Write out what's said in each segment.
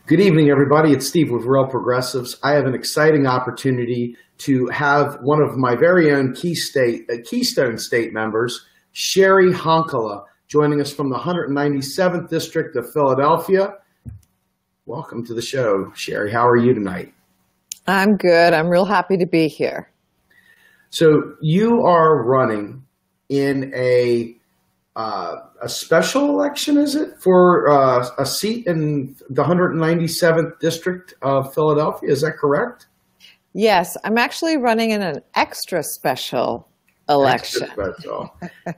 Good evening, everybody. It's Steve with Real Progressives. I have an exciting opportunity to have one of my very own Keystone State members, Cheri Honkala, joining us from the 197th District of Philadelphia. Welcome to the show, Cheri. How are you tonight? I'm good. I'm real happy to be here. So you are running in a special election, is it, for a seat in the 197th District of Philadelphia? Is that correct? Yes, I'm actually running in an extra special election. Extra special.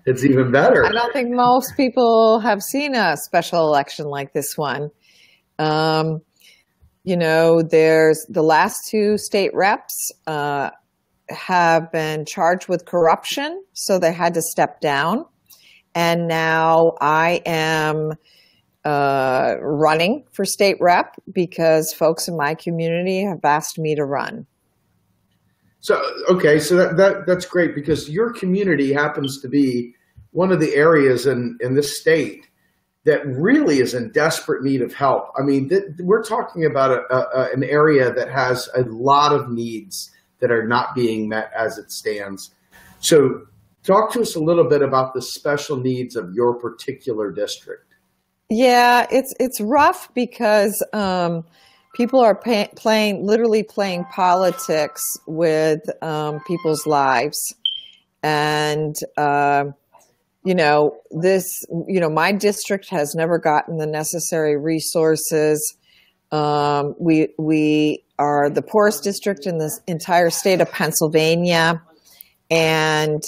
It's even better. I don't think most people have seen a special election like this one. There's the last two state reps have been charged with corruption, so they had to step down. And now I am running for state rep because folks in my community have asked me to run. So that's great, because your community happens to be one of the areas in this state that really is in desperate need of help. I mean, we're talking about an area that has a lot of needs that are not being met as it stands. So talk to us a little bit about the special needs of your particular district. Yeah, it's rough because people are literally playing politics with people's lives. And, my district has never gotten the necessary resources. We are the poorest district in this entire state of Pennsylvania. And,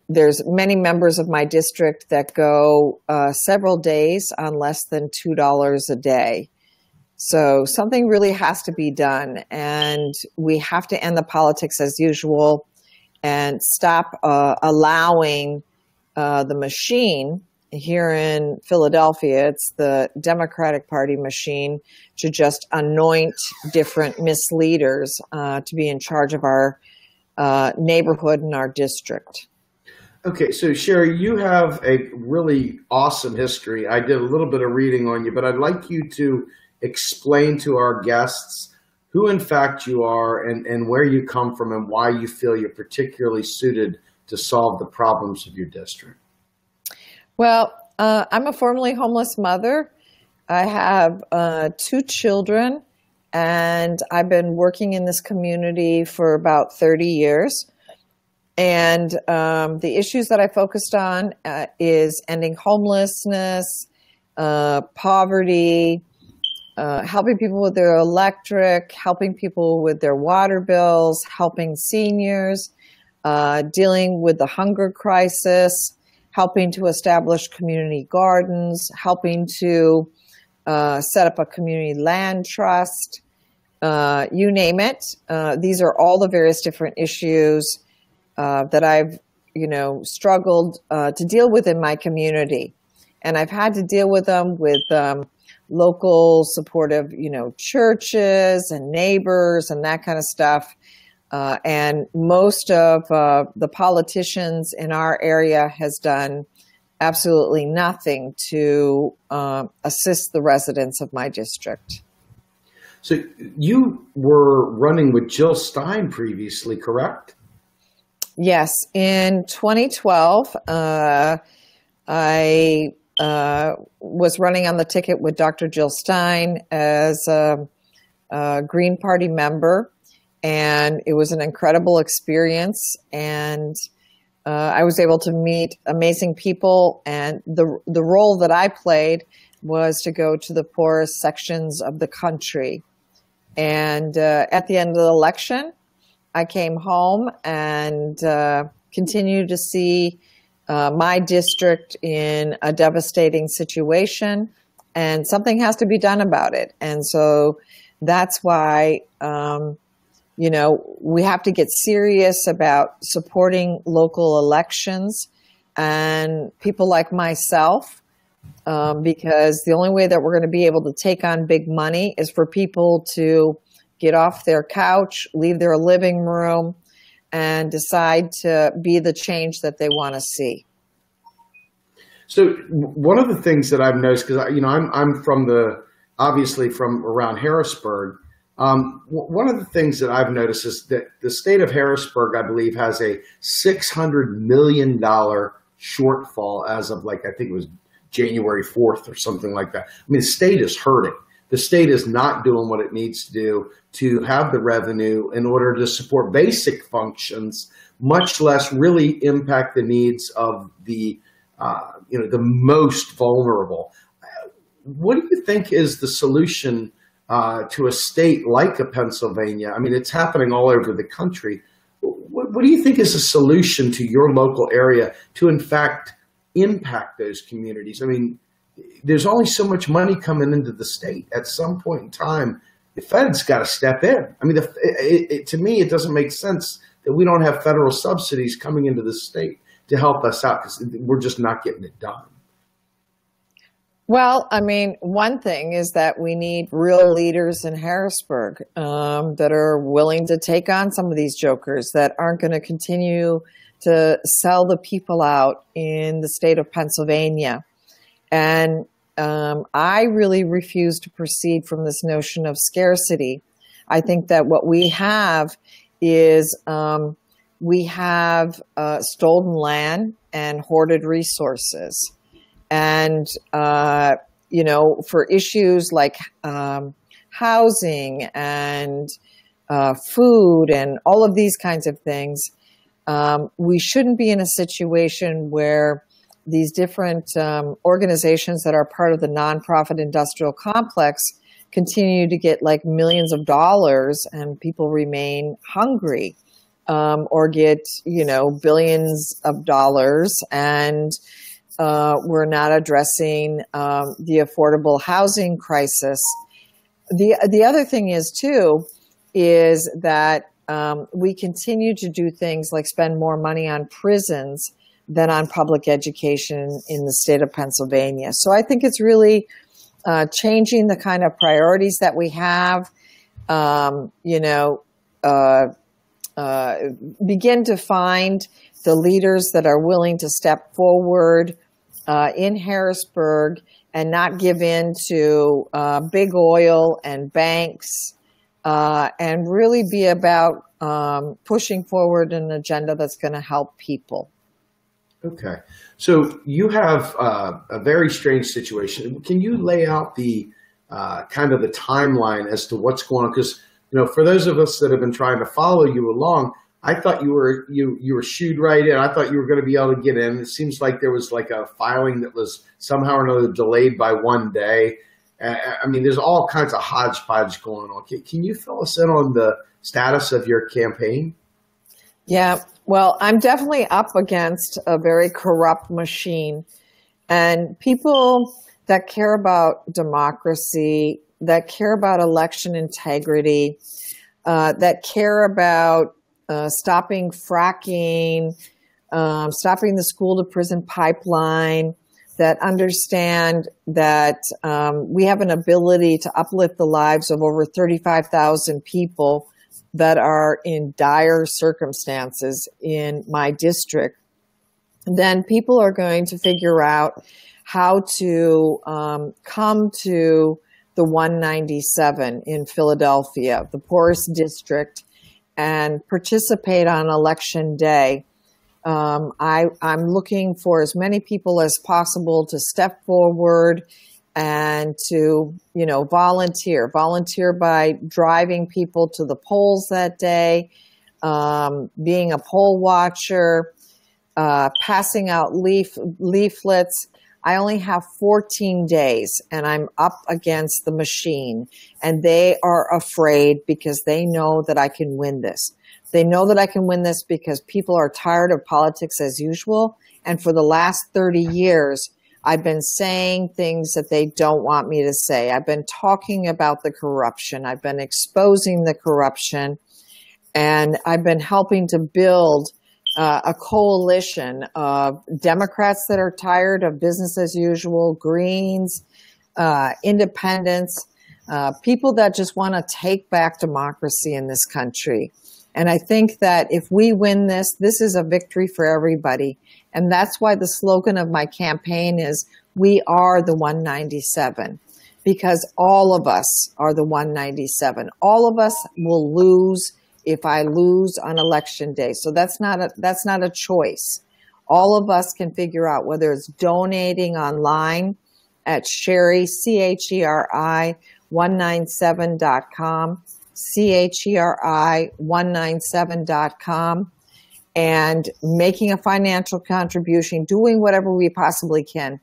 there's many members of my district that go several days on less than $2 a day. So something really has to be done, and we have to end the politics as usual and stop allowing the machine here in Philadelphia. It's the Democratic Party machine to just anoint different misleaders to be in charge of our neighborhood and our district. Okay, so Cheri, you have a really awesome history. I did a little bit of reading on you, but I'd like you to explain to our guests who in fact you are and where you come from and why you feel you're particularly suited to solve the problems of your district. Well, I'm a formerly homeless mother. I have 2 children, and I've been working in this community for about 30 years. And the issues that I focused on is ending homelessness, poverty, helping people with their electric, helping people with their water bills, helping seniors, dealing with the hunger crisis, helping to establish community gardens, helping to set up a community land trust, you name it. These are all the various different issues that I've, struggled to deal with in my community. And I've had to deal with them with local supportive, churches and neighbors and that kind of stuff. And most of the politicians in our area has done absolutely nothing to assist the residents of my district. So you were running with Jill Stein previously, correct? Yes. In 2012, I was running on the ticket with Dr. Jill Stein as a Green Party member. And it was an incredible experience, and I was able to meet amazing people. And the role that I played was to go to the poorest sections of the country. And at the end of the election, I came home and continued to see my district in a devastating situation, and something has to be done about it. And so that's why we have to get serious about supporting local elections and people like myself, because the only way that we're going to be able to take on big money is for people to get off their couch, leave their living room, and decide to be the change that they want to see. So one of the things that I've noticed, because I'm from obviously from around Harrisburg. One of the things that I've noticed is that the state of Harrisburg, I believe, has a $600 million shortfall as of I think it was January 4th or something like that. I mean, the state is hurting. The state is not doing what it needs to do to have the revenue in order to support basic functions, much less really impact the needs of the most vulnerable. What do you think is the solution to a state like Pennsylvania? I mean, it's happening all over the country. What do you think is a solution to your local area to, in fact, impact those communities? I mean, there's only so much money coming into the state. At some point in time, the Fed's got to step in. I mean, to me, it doesn't make sense that we don't have federal subsidies coming into the state to help us out because we're just not getting it done. Well, I mean, one thing is that we need real leaders in Harrisburg that are willing to take on some of these jokers that aren't going to continue to sell the people out in the state of Pennsylvania. And I really refuse to proceed from this notion of scarcity. I think that what we have is we have stolen land and hoarded resources. And, for issues like housing and food and all of these kinds of things, we shouldn't be in a situation where these different organizations that are part of the nonprofit industrial complex continue to get millions of dollars and people remain hungry, or get, billions of dollars and we're not addressing the affordable housing crisis. The other thing is that we continue to do things like spend more money on prisons than on public education in the state of Pennsylvania. So I think it's really changing the kind of priorities that we have, begin to find the leaders that are willing to step forward in Harrisburg and not give in to big oil and banks, and really be about pushing forward an agenda that's going to help people. Okay. So you have a very strange situation. Can you lay out the kind of the timeline as to what's going on? Because, for those of us that have been trying to follow you along, I thought you were shooed right in. I thought you were going to be able to get in. It seems like there was a filing that was somehow or another delayed by one day. I mean, there's all kinds of hodgepodge going on. Can you fill us in on the status of your campaign? Yeah, well, I'm definitely up against a very corrupt machine. And people that care about democracy, that care about election integrity, that care about stopping fracking, stopping the school to prison pipeline, that understand that we have an ability to uplift the lives of over 35,000 people that are in dire circumstances in my district, then people are going to figure out how to come to the 197 in Philadelphia, the poorest district, and participate on election day. I'm looking for as many people as possible to step forward and to, volunteer by driving people to the polls that day, being a poll watcher, passing out leaflets. I only have 14 days and I'm up against the machine, and they are afraid because they know that I can win this. They know that I can win this because people are tired of politics as usual. And for the last 30 years, I've been saying things that they don't want me to say. I've been talking about the corruption. I've been exposing the corruption. And I've been helping to build a coalition of Democrats that are tired of business as usual, Greens, independents, people that just want to take back democracy in this country. And I think that if we win this, this is a victory for everybody. And that's why the slogan of my campaign is, we are the 197, because all of us are the 197. All of us will lose if I lose on election day. So that's not a choice. All of us can figure out whether it's donating online at Cheri, Cheri 197.com, Cheri 197.com, and making a financial contribution, doing whatever we possibly can.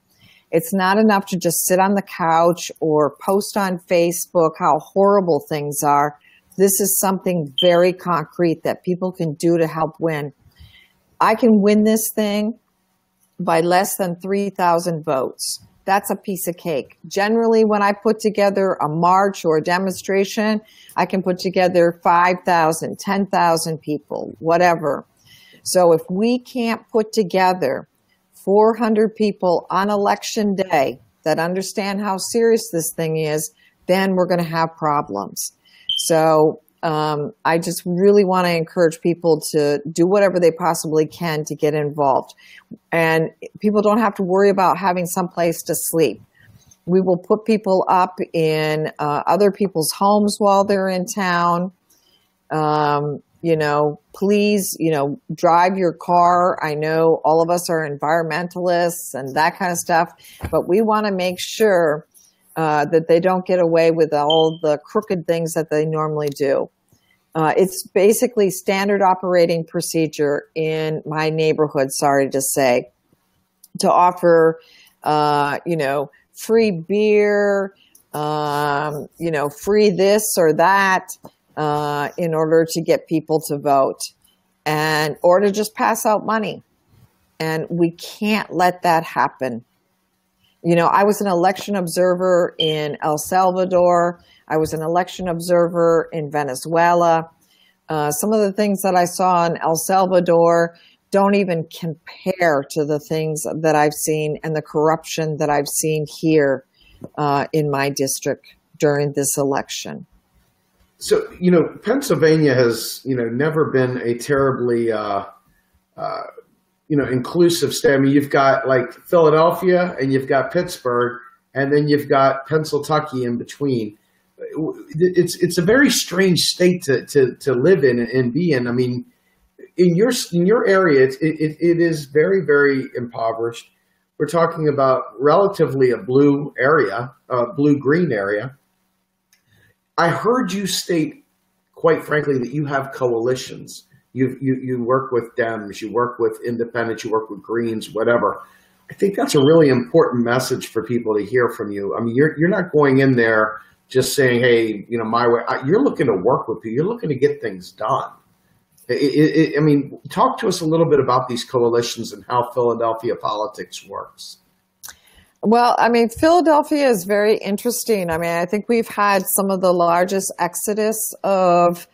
It's not enough to just sit on the couch or post on Facebook how horrible things are. This is something very concrete that people can do to help win. I can win this thing by less than 3,000 votes. That's a piece of cake. Generally, when I put together a march or a demonstration, I can put together 5,000, 10,000 people, whatever. So if we can't put together 400 people on election day that understand how serious this thing is, then we're going to have problems. So I just really want to encourage people to do whatever they possibly can to get involved. And people don't have to worry about having some place to sleep. We will put people up in other people's homes while they're in town. Please, drive your car. I know all of us are environmentalists and that kind of stuff, but we want to make sure that they don't get away with all the crooked things that they normally do. It's basically standard operating procedure in my neighborhood, sorry to say, to offer, free beer, free this or that, in order to get people to vote, or to just pass out money. And we can't let that happen. I was an election observer in El Salvador. I was an election observer in Venezuela. Some of the things that I saw in El Salvador don't even compare to the things that I've seen and the corruption that I've seen here in my district during this election. So, Pennsylvania has, never been a terribly, inclusive state. I mean, you've got like Philadelphia and you've got Pittsburgh, and then you've got Pennsylvania in between. It's a very strange state to live in and be in. I mean, in your area, it is very, very impoverished. We're talking about relatively a blue area, blue-green area. I heard you state, quite frankly, that you have coalitions. You work with Dems, you work with independents, you work with Greens, whatever. I think that's a really important message for people to hear from you. I mean, you're not going in there just saying, hey, my way. You're looking to work with people. You're looking to get things done. I mean, talk to us a little bit about these coalitions and how Philadelphia politics works. Well, I mean, Philadelphia is very interesting. I mean, I think we've had some of the largest exodus of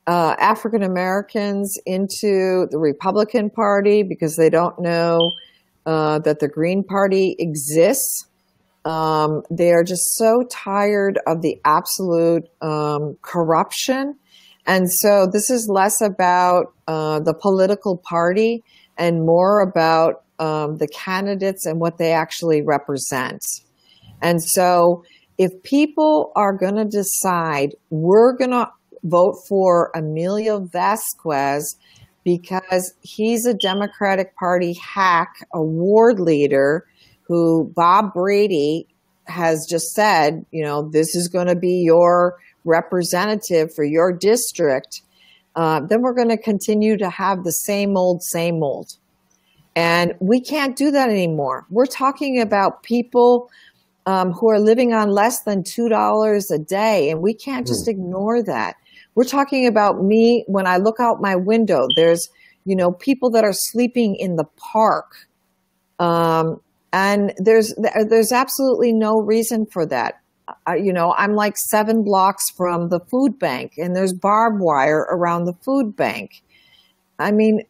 African Americans into the Republican Party because they don't know that the Green Party exists. They are just so tired of the absolute corruption. And so this is less about the political party and more about the candidates and what they actually represent. And so if people are going to decide we're going to vote for Emilio Vasquez because he's a Democratic Party hack, a ward leader who Bob Brady has just said, this is going to be your representative for your district, then we're going to continue to have the same old, same old. And we can't do that anymore. We're talking about people who are living on less than $2 a day, and we can't just ignore that. We're talking about me when I look out my window. There's, people that are sleeping in the park, and there's absolutely no reason for that. I'm like 7 blocks from the food bank, and there's barbed wire around the food bank. I mean,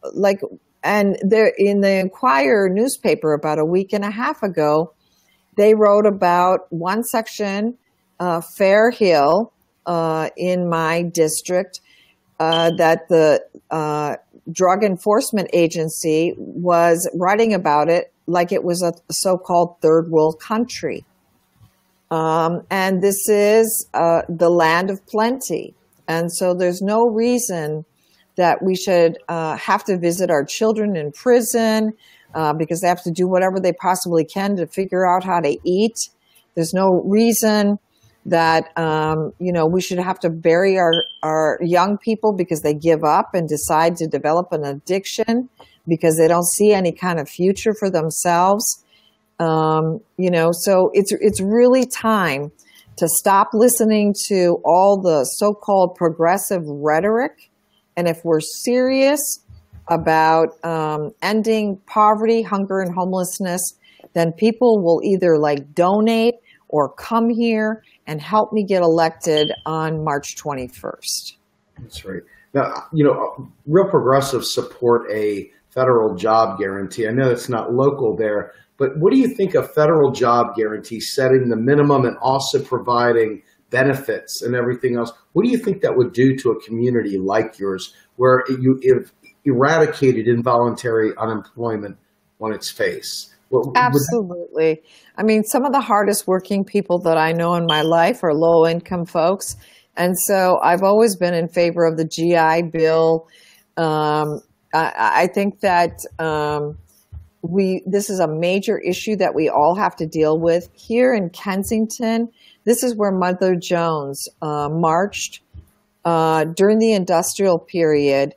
and there in the Enquirer newspaper about a week and a half ago, they wrote about one section, Fair Hill, in my district, that the Drug Enforcement Agency was writing about it like it was a so-called third world country. And this is the land of plenty. And so there's no reason that we should have to visit our children in prison because they have to do whatever they possibly can to figure out how to eat. There's no reason that, we should have to bury our young people because they give up and decide to develop an addiction because they don't see any kind of future for themselves. So it's really time to stop listening to all the so-called progressive rhetoric. And if we're serious about ending poverty, hunger, and homelessness, then people will either donate or come here and help me get elected on March 21st. That's right. Now, real progressives support a federal job guarantee. I know it's not local there, but what do you think of federal job guarantee, setting the minimum and also providing benefits and everything else? What do you think that would do to a community like yours where you've eradicated involuntary unemployment on its face? Absolutely. I mean, some of the hardest working people that I know in my life are low income folks. And so I've always been in favor of the GI Bill. I think that this is a major issue that we all have to deal with. Here in Kensington, this is where Mother Jones marched during the industrial period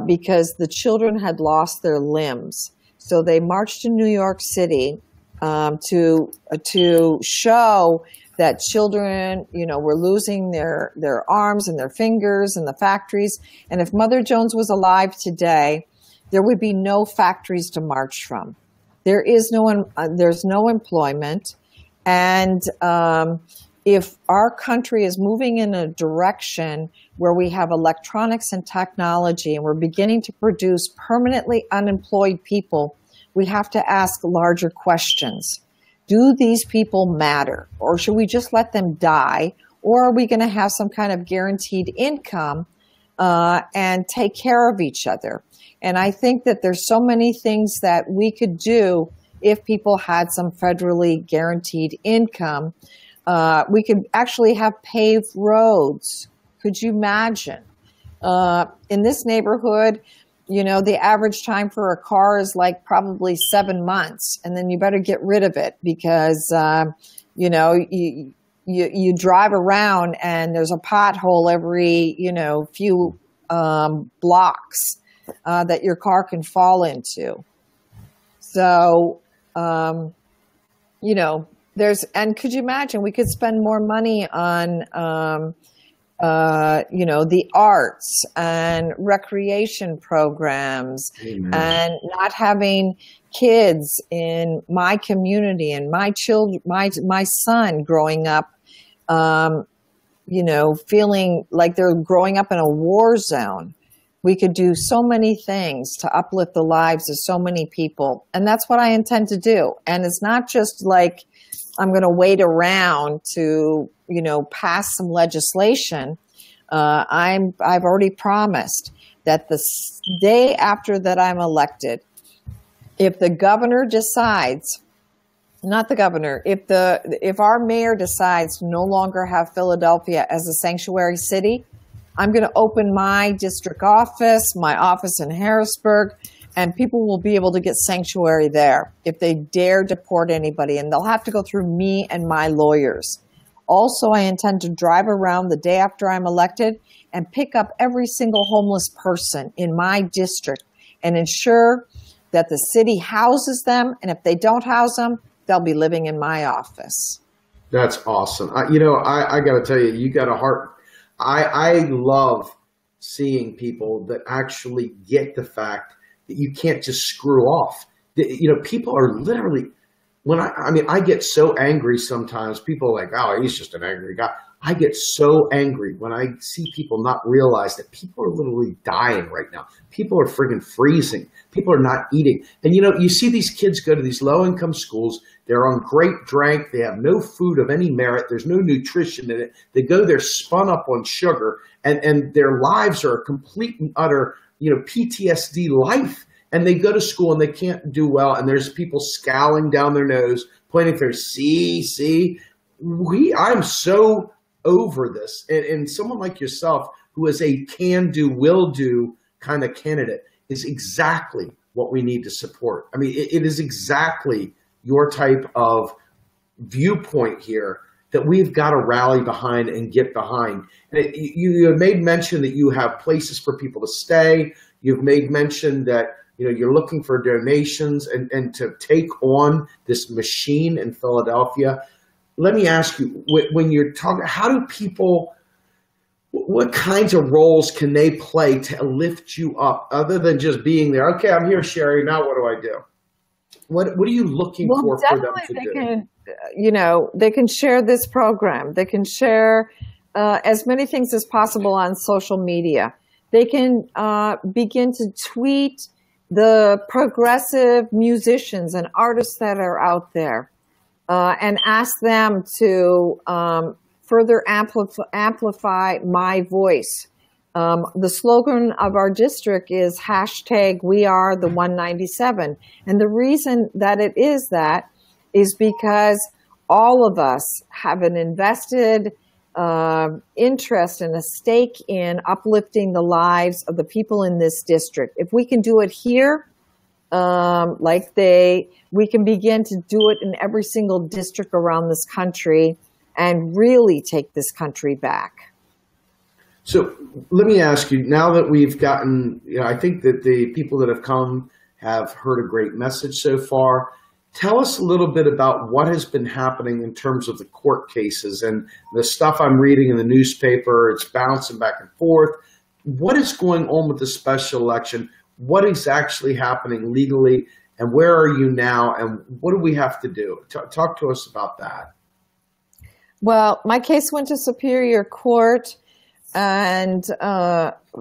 because the children had lost their limbs. So they marched to New York City to show that children, were losing their arms and their fingers in the factories. And if Mother Jones was alive today, there would be no factories to march from. There's no employment. And if our country is moving in a direction where we have electronics and technology and we're beginning to produce permanently unemployed people, we have to ask larger questions. Do these people matter? Or should we just let them die? Or are we going to have some kind of guaranteed income and take care of each other? And I think that there's so many things that we could do if people had some federally guaranteed income. We could actually have paved roads. Could you imagine? In this neighborhood, the average time for a car is probably 7 months, and then you better get rid of it because, you drive around and there's a pothole every, few blocks that your car can fall into. So, and could you imagine we could spend more money on, the arts and recreation programs. Amen. And not having kids in my community and my son growing up, feeling like they're growing up in a war zone. We could do so many things to uplift the lives of so many people. And that's what I intend to do. And it's not just I'm going to wait around to, pass some legislation. I've already promised that the day after that I'm elected, if the governor decides, not the governor, if our mayor decides to no longer have Philadelphia as a sanctuary city, I'm going to open my district office, my office in Harrisburg, and people will be able to get sanctuary there if they dare deport anybody. And they'll have to go through me and my lawyers. Also, I intend to drive around the day after I'm elected and pick up every single homeless person in my district and ensure that the city houses them. And if they don't house them, they'll be living in my office. That's awesome. I got to tell you, you got a heart. I love seeing people that actually get the fact that you can't just screw off. People are literally, I get so angry sometimes. People are like, oh, he's just an angry guy. I get so angry when I see people not realize that people are literally dying right now. People are friggin' freezing. People are not eating. And you see these kids go to these low-income schools. They're on great drink. They have no food of any merit. There's no nutrition in it. They go there spun up on sugar, and their lives are a complete and utter PTSD life, and they go to school and they can't do well, and there's people scowling down their nose, pointing their see. I'm so over this, and someone like yourself who is a can do, will do kind of candidate is exactly what we need to support. I mean, it is exactly your type of viewpoint here that we've got to rally behind and get behind. And you have made mention that you have places for people to stay. You've made mention that you're looking for donations and to take on this machine in Philadelphia. Let me ask you, when you're talking, how do people, what kinds of roles can they play to lift you up other than just being there? Okay, I'm here, Cheri. Now what do I do? What are you looking for them to do? They can share this program. They can share as many things as possible on social media. They can begin to tweet the progressive musicians and artists that are out there and ask them to further amplify my voice. The slogan of our district is #WeAreThe197. And the reason that it is that is because all of us have an invested interest and a stake in uplifting the lives of the people in this district. If we can do it here, we can begin to do it in every single district around this country and really take this country back. So let me ask you, now that we've gotten, I think that the people that have come have heard a great message so far. Tell us a little bit about what has been happening in terms of the court cases and the stuff I'm reading in the newspaper. It's bouncing back and forth. What is going on with the special election? What is actually happening legally, and where are you now, and what do we have to do? Talk to us about that. Well, my case went to Superior Court, and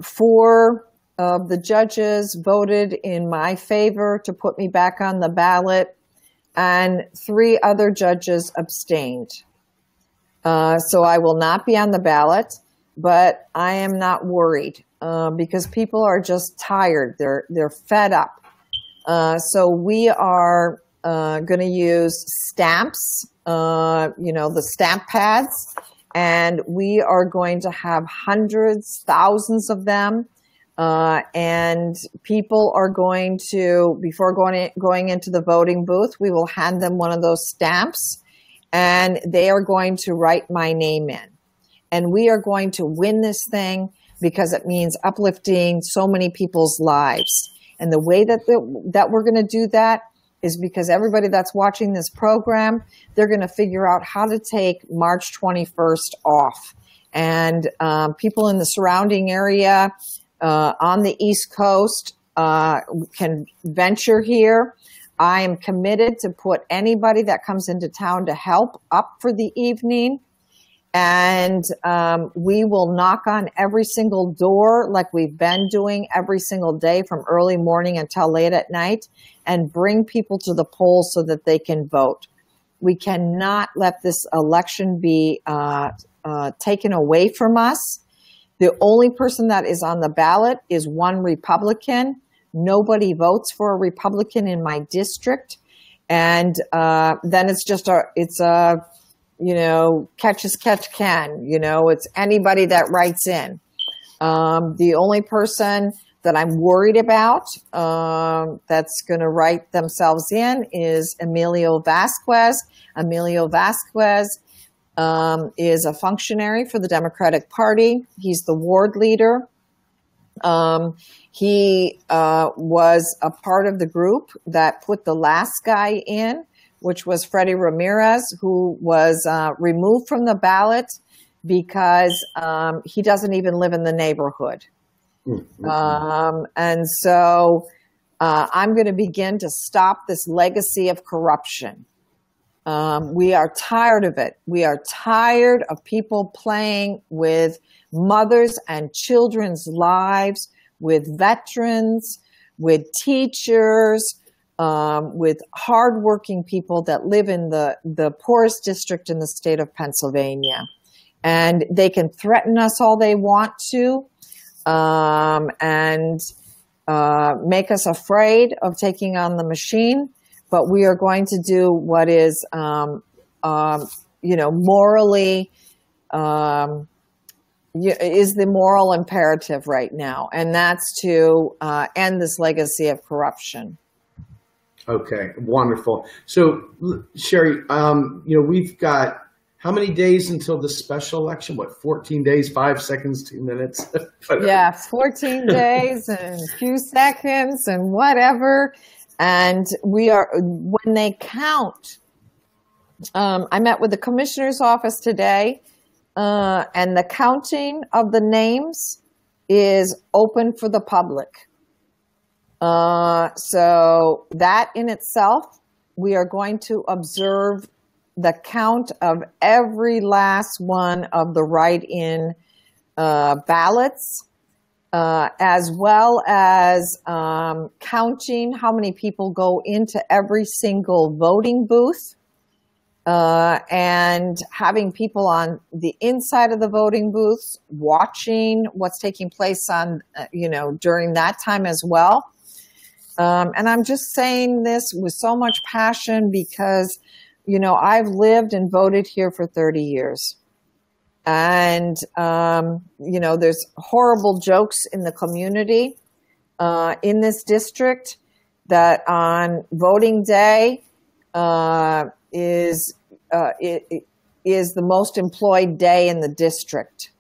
4 of the judges voted in my favor to put me back on the ballot, and 3 other judges abstained. So I will not be on the ballot, but I am not worried because people are just tired. They're fed up. So we are going to use stamps, the stamp pads, and we are going to have hundreds, thousands of them. And people are going to, before going into the voting booth, we will hand them one of those stamps, and they are going to write my name in. And we are going to win this thing because it means uplifting so many people's lives. And the way that we're going to do that is because everybody that's watching this program, they're going to figure out how to take March 21st off. And people in the surrounding area on the East Coast can venture here. I am committed to put anybody that comes into town to help up for the evening. And we will knock on every single door like we've been doing every single day from early morning until late at night and bring people to the polls so that they can vote. We cannot let this election be taken away from us. The only person that is on the ballot is one Republican. Nobody votes for a Republican in my district. And then it's just catch as catch can. It's anybody that writes in. The only person that I'm worried about that's going to write themselves in is Emilio Vasquez. Emilio Vasquez is a functionary for the Democratic Party. He's the ward leader. He was a part of the group that put the last guy in, which was Freddie Ramirez, who was removed from the ballot because he doesn't even live in the neighborhood. Mm-hmm. And so I'm going to begin to stop this legacy of corruption. We are tired of it. We are tired of people playing with mothers and children's lives, with veterans, with teachers, with hardworking people that live in the poorest district in the state of Pennsylvania. And they can threaten us all they want to. And make us afraid of taking on the machine, but we are going to do what is, morally, is the moral imperative right now, and that's to end this legacy of corruption. Okay, wonderful. So, Cheri, we've got how many days until the special election? What, 14 days, 5 seconds, 2 minutes? Yeah, 14 days and a few seconds and whatever. And when they count, I met with the commissioner's office today, and the counting of the names is open for the public. So that in itself, we are going to observe the count of every last one of the write-in ballots, as well as counting how many people go into every single voting booth, and having people on the inside of the voting booths watching what's taking place on, during that time as well. And I'm just saying this with so much passion because, I've lived and voted here for 30 years. And, there's horrible jokes in the community in this district that on voting day is the most employed day in the district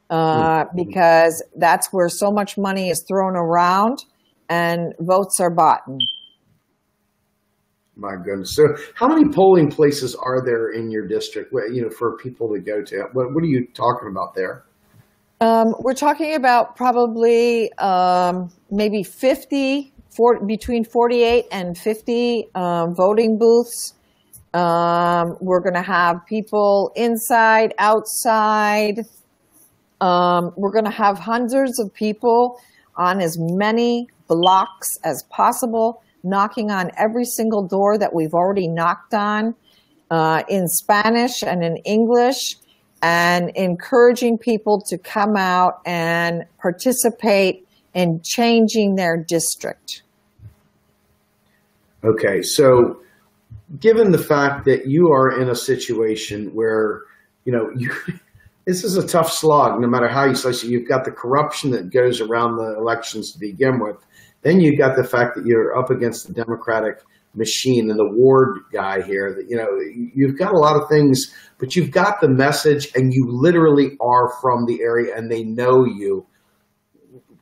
because that's where so much money is thrown around and votes are bought. My goodness. So how many polling places are there in your district, for people to go to? What are you talking about there? We're talking about probably maybe between 48 and 50 voting booths. We're going to have people inside, outside. We're going to have hundreds of people on as many blocks as possible, knocking on every single door that we've already knocked on in Spanish and in English, and encouraging people to come out and participate in changing their district. Okay, so given the fact that you are in a situation where, this is a tough slog, no matter how you slice it. You've got the corruption that goes around the elections to begin with. Then you've got the fact that you're up against the Democratic machine and the Ward guy here. That you've got a lot of things, but you've got the message, and you literally are from the area, and they know you.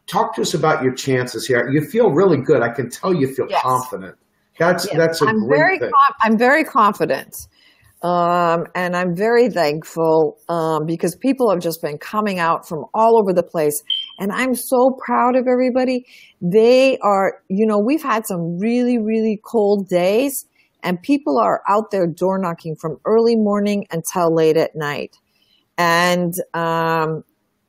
Talk to us about your chances here. You feel really good. I can tell you feel confident. That's a great thing. I'm very confident. And I'm very thankful because people have just been coming out from all over the place. And I'm so proud of everybody. They are, we've had some really, really cold days, and people are out there door knocking from early morning until late at night. And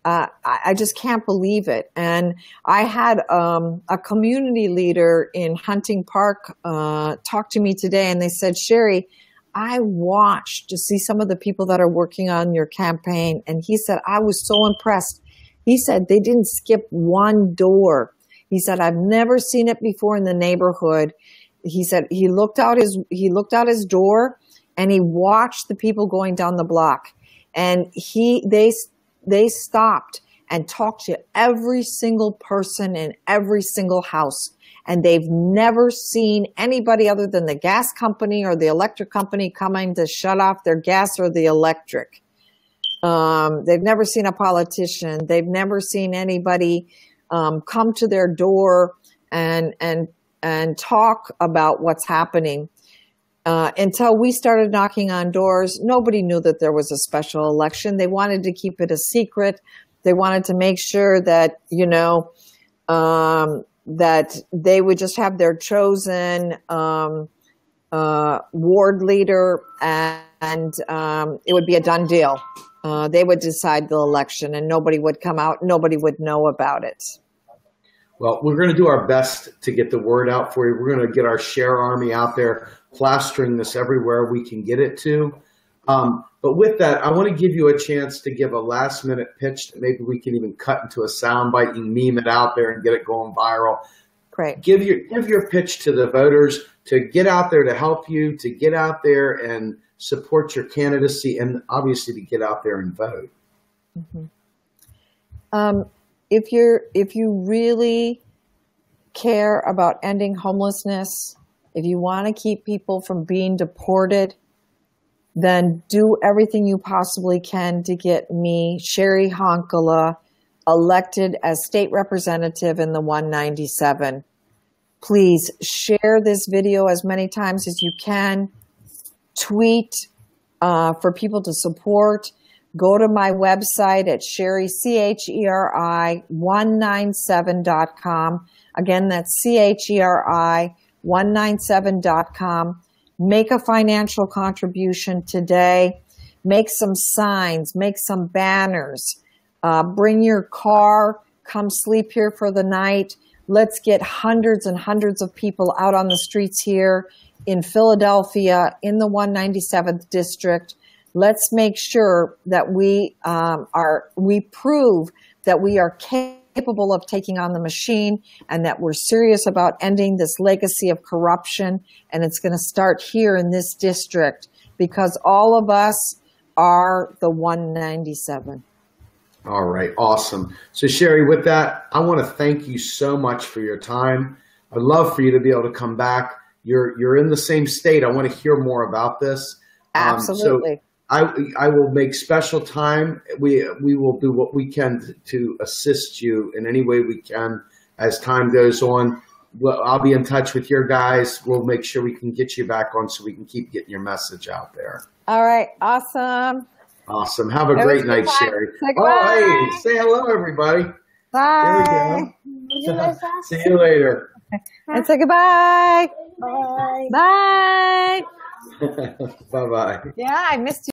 I just can't believe it. And I had a community leader in Hunting Park talk to me today, and they said, Cheri, I watched to see some of the people that are working on your campaign. And he said, I was so impressed. He said, they didn't skip one door. He said, I've never seen it before in the neighborhood. He said, he looked out his door and he watched the people going down the block, and they stopped and talked to every single person in every single house. And they've never seen anybody other than the gas company or the electric company coming to shut off their gas or the electric. They've never seen a politician. They've never seen anybody come to their door and talk about what's happening. Until we started knocking on doors, nobody knew that there was a special election. They wanted to keep it a secret. They wanted to make sure that, that they would just have their chosen ward leader, and it would be a done deal. They would decide the election, and nobody would come out. Nobody would know about it. Well, we're going to do our best to get the word out for you. We're going to get our Share Army out there, plastering this everywhere we can get it to. But with that, I want to give you a chance to give a last minute pitch that maybe we can even cut into a sound bite and meme it out there and get it going viral. Great. Give your pitch to the voters to get out there to help you, to get out there and support your candidacy, and obviously to get out there and vote. Mm-hmm. If you really care about ending homelessness, if you want to keep people from being deported, then do everything you possibly can to get me, Cheri Honkala, elected as state representative in the 197. Please share this video as many times as you can. Tweet for people to support. Go to my website at Cheri, CHERI197.com. Again, that's CHERI197.com. Make a financial contribution today. Make some signs. Make some banners. Bring your car. Come sleep here for the night. Let's get hundreds and hundreds of people out on the streets here in Philadelphia, in the 197th district. Let's make sure that we prove that we are capable of taking on the machine and that we're serious about ending this legacy of corruption. And it's going to start here in this district because all of us are the 197. All right. Awesome. So Cheri, with that, I want to thank you so much for your time. I'd love for you to be able to come back. You're in the same state. I want to hear more about this. Absolutely. So I will make special time. We will do what we can to assist you in any way we can as time goes on. I'll be in touch with your guys. We'll make sure we can get you back on so we can keep getting your message out there. All right. Awesome. Awesome. Have a great night, Cheri. Oh, hey, say hello, everybody. Bye. There we go. See you later. And say goodbye. Bye. Bye. Bye-bye. Yeah, I missed you.